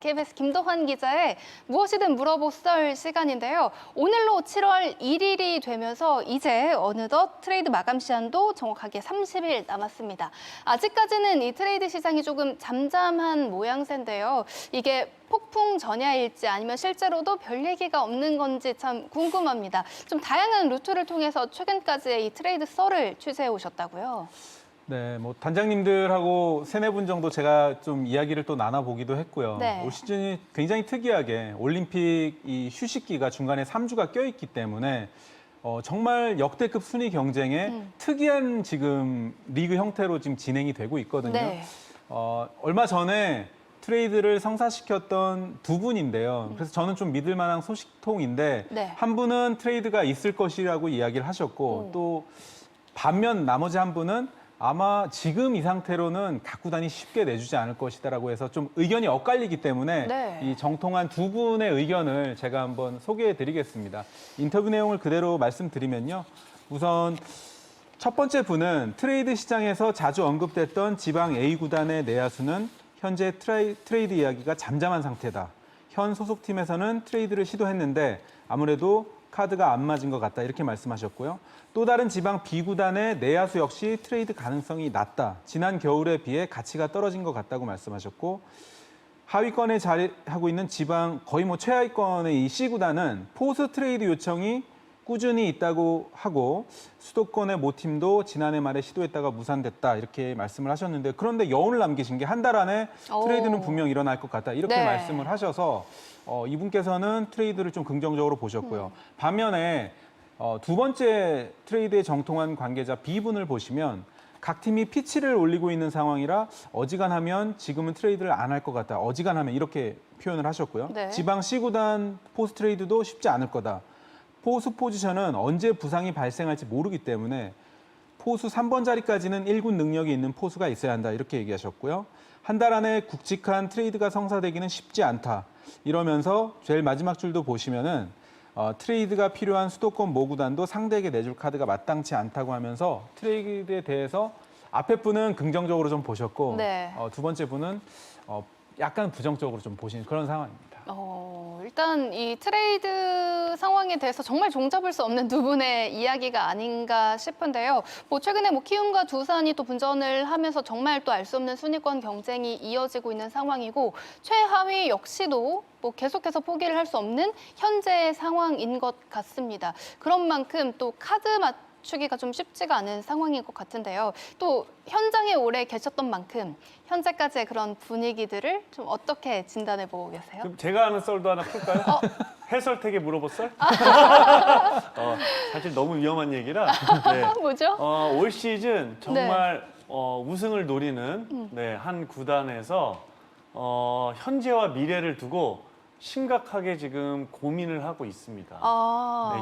KBS 김도환 기자의 무엇이든 물어보썰 시간인데요. 오늘로 7월 1일이 되면서 이제 어느덧 트레이드 마감 시한도 정확하게 30일 남았습니다. 아직까지는 이 트레이드 시장이 조금 잠잠한 모양새인데요. 이게 폭풍 전야일지 아니면 실제로도 별 얘기가 없는 건지 참 궁금합니다. 좀 다양한 루트를 통해서 최근까지의 이 트레이드 썰을 취재해 오셨다고요? 네, 뭐 단장님들하고 세네 분 정도 제가 좀 이야기를 또 나눠보기도 했고요. 네. 올 시즌이 굉장히 특이하게 올림픽 이 휴식기가 중간에 3주가 껴있기 때문에 정말 역대급 순위 경쟁에 특이한 지금 리그 형태로 지금 진행이 되고 있거든요. 네. 얼마 전에 트레이드를 성사시켰던 두 분인데요. 그래서 저는 좀 믿을 만한 소식통인데 네. 한 분은 트레이드가 있을 것이라고 이야기를 하셨고 또 반면 나머지 한 분은 아마 지금 이 상태로는 갖고 쉽게 내주지 않을 것이다라고 해서 좀 의견이 엇갈리기 때문에 네. 이 정통한 두 분의 의견을 제가 한번 소개해드리겠습니다. 인터뷰 내용을 그대로 말씀드리면요. 우선 첫 번째 분은 트레이드 시장에서 자주 언급됐던 지방 A 구단의 내야수는 현재 트레이드 이야기가 잠잠한 상태다. 현 소속팀에서는 트레이드를 시도했는데 아무래도 카드가 안 맞은 것 같다 이렇게 말씀하셨고요. 또 다른 지방 B구단의 내야수 역시 트레이드 가능성이 낮다. 지난 겨울에 비해 가치가 떨어진 것 같다고 말씀하셨고 하위권에 자리하고 있는 지방 거의 뭐 최하위권의 이 C구단은 포수 트레이드 요청이 꾸준히 있다고 하고 수도권의 모 팀도 지난해 말에 시도했다가 무산됐다 이렇게 말씀을 하셨는데 그런데 여운을 남기신 게 한 달 안에 트레이드는 분명 일어날 것 같다 이렇게 네. 말씀을 하셔서 이분께서는 트레이드를 좀 긍정적으로 보셨고요. 반면에 두 번째 트레이드에 정통한 관계자 B분을 보시면 각 팀이 피치를 올리고 있는 상황이라 어지간하면 지금은 트레이드를 안 할 것 같다. 어지간하면 이렇게 표현을 하셨고요. 네. 지방 C구단 포수 트레이드도 쉽지 않을 거다. 포수 포지션은 언제 부상이 발생할지 모르기 때문에 포수 3번 자리까지는 1군 능력이 있는 포수가 있어야 한다. 이렇게 얘기하셨고요. 한 달 안에 굵직한 트레이드가 성사되기는 쉽지 않다. 이러면서 제일 마지막 줄도 보시면은 트레이드가 필요한 수도권 모 구단도 상대에게 내줄 카드가 마땅치 않다고 하면서 트레이드에 대해서 앞에 분은 긍정적으로 좀 보셨고 네. 두 번째 분은 약간 부정적으로 좀 보신 그런 상황입니다. 일단 이 트레이드 상황에 대해서 정말 종잡을 수 없는 두 분의 이야기가 아닌가 싶은데요. 뭐 최근에 뭐 키움과 두산이 또 분전을 하면서 정말 또 알 수 없는 순위권 경쟁이 이어지고 있는 상황이고 최하위 역시도 뭐 계속해서 포기를 할 수 없는 현재의 상황인 것 같습니다. 그런 만큼 또 카드 맞추기가 좀 쉽지가 않은 상황인 것 같은데요. 또 현장에 오래 계셨던 만큼 현재까지의 그런 분위기들을 좀 어떻게 진단해보고 계세요? 그럼 제가 아는 썰도 하나 풀까요? 해설택에 물어볼 썰? 사실 너무 위험한 얘기라. 네. 뭐죠? 올 시즌 정말 우승을 노리는 한 구단에서 현재와 미래를 두고 심각하게 지금 고민을 하고 있습니다.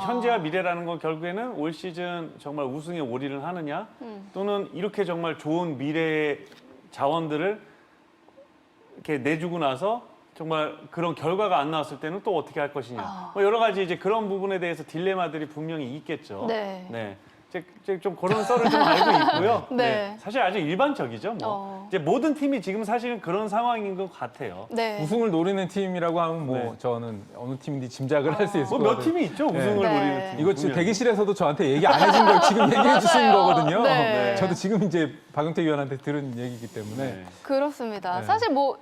현재와 미래라는 건 결국에는 올 시즌 정말 우승에 올인을 하느냐 또는 이렇게 정말 좋은 미래의 자원들을 이렇게 내주고 나서 정말 그런 결과가 안 나왔을 때는 또 어떻게 할 것이냐. 뭐 여러 가지 이제 그런 부분에 대해서 딜레마들이 분명히 있겠죠. 네. 좀 그런 썰을 좀 알고 있고요. 네. 사실 아주 일반적이죠. 이제 모든 팀이 지금 사실은 그런 상황인 것 같아요. 네. 우승을 노리는 팀이라고 하면 뭐 네. 저는 어느 팀인지 짐작을 할 수 있을 것 몇 같아요. 팀이 있죠, 우승을 네. 노리는 팀. 이거 지금 분명히. 대기실에서도 저한테 얘기 안 해준 걸 지금 얘기해 주신 맞아요. 거거든요. 네. 저도 지금 이제 박용택 위원한테 들은 얘기이기 때문에 네. 그렇습니다. 네. 사실 뭐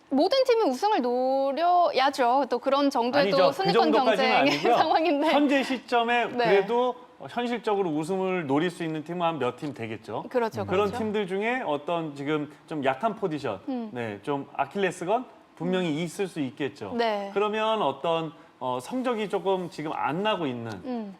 모든 팀이 우승을 노려야죠. 또 그런 정도의 아니죠. 또 그 순위권 정도까지는 경쟁의 아니고요. 상황인데. 현재 시점에 네. 그래도 현실적으로 우승을 노릴 수 있는 팀은 한 몇 팀 되겠죠. 그렇죠. 그런 그렇죠. 팀들 중에 어떤 지금 좀 약한 포지션, 좀 아킬레스건 분명히 있을 수 있겠죠. 네. 그러면 어떤 성적이 조금 지금 안 나고 있는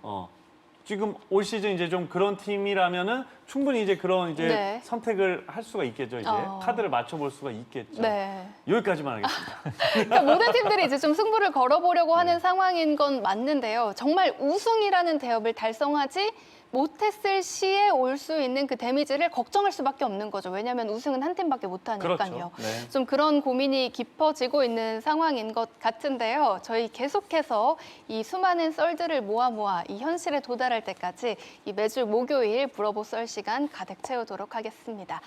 지금 올 시즌 이제 좀 그런 팀이라면은 충분히 이제 그런 이제 네. 선택을 할 수가 있겠죠. 이제 카드를 맞춰볼 수가 있겠죠. 네. 여기까지만 하겠습니다. 그러니까 모든 팀들이 이제 좀 승부를 걸어보려고 하는 상황인 건 맞는데요. 정말 우승이라는 대업을 달성하지 못했을 시에 올 수 있는 그 데미지를 걱정할 수밖에 없는 거죠. 왜냐하면 우승은 한 팀밖에 못하니까요. 그렇죠. 네. 좀 그런 고민이 깊어지고 있는 상황인 것 같은데요. 저희 계속해서 이 수많은 썰들을 모아 이 현실에 도달할 때까지 이 매주 목요일 물어보 썰 시간 가득 채우도록 하겠습니다.